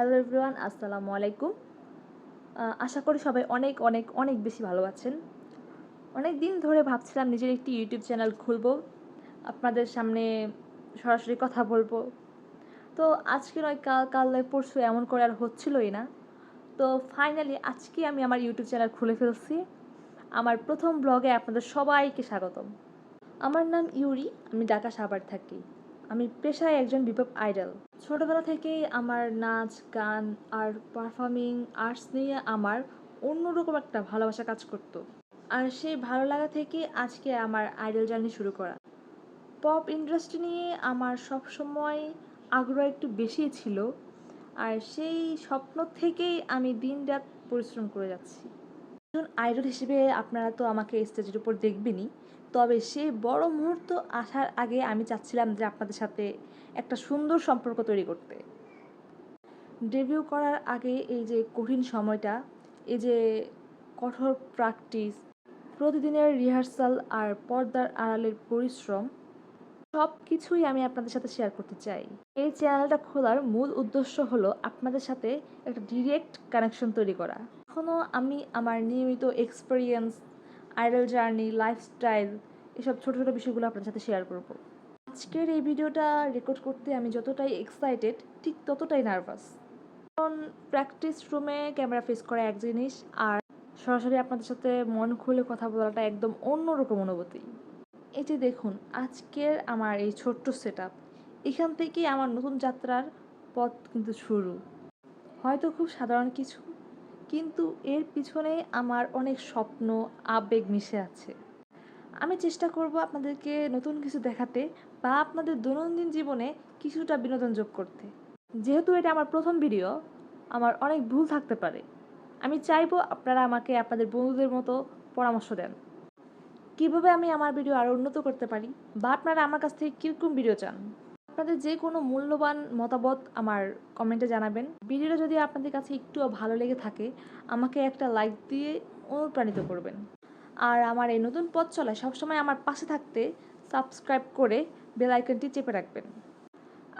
Hello everyone, আসসালামু আলাইকুম। আশা করি সবাই অনেক অনেক অনেক বেশি ভালো আছেন। অনেক দিন ধরে ভাবছিলাম নিজের একটি ইউটিউব চ্যানেল খুলব, আপনাদের সামনে সরাসরি কথা বলবো। তো আজকে নয় কাল, কাল নয় পরশু, এমন করে আর হচ্ছিলই না। তো ফাইনালি আজকে আমি আমার ইউটিউব চ্যানেল খুলে ফেলছি। আমার প্রথম ব্লগে আপনাদের সবাইকে স্বাগতম। আমার নাম ইউরি, আমি ঢাকা সাভার থাকি। আমি পেশায় একজন বিপপ আইডল। ছোটবেলা থেকেই আমার নাচ গান আর পারফর্মিং আর্টস নিয়ে আমার অন্যরকম একটা ভালোবাসা কাজ করত। আর সেই ভালো লাগা থেকে আজকে আমার আইডল জার্নি শুরু করা। পপ ইন্ডাস্ট্রি নিয়ে আমার সব সময় আগ্রহ একটু বেশি ছিল, আর সেই স্বপ্ন থেকেই আমি দিনরাত পরিশ্রম করে যাচ্ছি। একজন আইডল হিসেবে আপনারা তো আমাকে স্টেজের উপর দেখবেনই, তবে সেই বড় মুহূর্ত আসার আগে আমি চাচ্ছিলাম যে আপনাদের সাথে একটা সুন্দর সম্পর্ক তৈরি করতে। ডেবিউ করার আগে এই যে কঠিন সময়টা, এই যে কঠোর প্র্যাকটিস, প্রতিদিনের রিহার্সাল আর পর্দার আড়ালের পরিশ্রম, সব কিছুই আমি আপনাদের সাথে শেয়ার করতে চাই। এই চ্যানেলটা খোলার মূল উদ্দেশ্য হলো আপনাদের সাথে একটা ডিরেক্ট কানেকশন তৈরি করা। এখনও আমি আমার নিয়মিত এক্সপেরিয়েন্স, আইডল জার্নি, লাইফস্টাইল, এসব ছোটো ছোটো বিষয়গুলো আপনাদের সাথে শেয়ার করব। আজকের এই ভিডিওটা রেকর্ড করতে আমি যতটাই এক্সাইটেড, ঠিক ততটাই নার্ভাস। কারণ প্র্যাকটিস রুমে ক্যামেরা ফেস করা এক জিনিস, আর সরাসরি আপনাদের সাথে মন খুলে কথা বলাটা একদম অন্যরকম অনুভূতি। এই যে দেখুন, আজকের আমার এই ছোট্ট সেট আপ, এখান থেকেই আমার নতুন যাত্রার পথ কিন্তু শুরু। হয়তো খুব সাধারণ কিছু, কিন্তু এর পিছনে আমার অনেক স্বপ্ন, আবেগ মিশে আছে। আমি চেষ্টা করব আপনাদেরকে নতুন কিছু দেখাতে, বা আপনাদের দৈনন্দিন জীবনে কিছুটা বিনোদন যোগ করতে। যেহেতু এটা আমার প্রথম ভিডিও, আমার অনেক ভুল থাকতে পারে। আমি চাইবো আপনারা আমাকে আপনাদের বন্ধুদের মতো পরামর্শ দেন, কীভাবে আমি আমার ভিডিও আরও উন্নত করতে পারি, বা আপনারা আমার কাছ থেকে কীরকম ভিডিও চান। আপনাদের যে কোনো মূল্যবান মতামত আমার কমেন্টে জানাবেন। ভিডিওটা যদি আপনাদের কাছে একটুও ভালো লেগে থাকে, আমাকে একটা লাইক দিয়ে অনুপ্রাণিত করবেন। আর আমার এই নতুন পথ চলায় সবসময় আমার পাশে থাকতে সাবস্ক্রাইব করে বেল আইকনটি চেপে রাখবেন।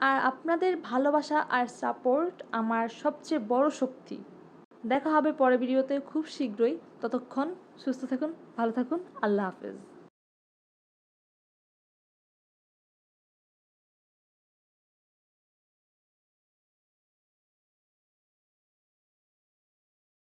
আর আপনাদের ভালোবাসা আর সাপোর্ট আমার সবচেয়ে বড় শক্তি। দেখা হবে পরের ভিডিওতে খুব শীঘ্রই। ততক্ষণ সুস্থ থাকুন, ভালো থাকুন। আল্লাহ হাফেজ।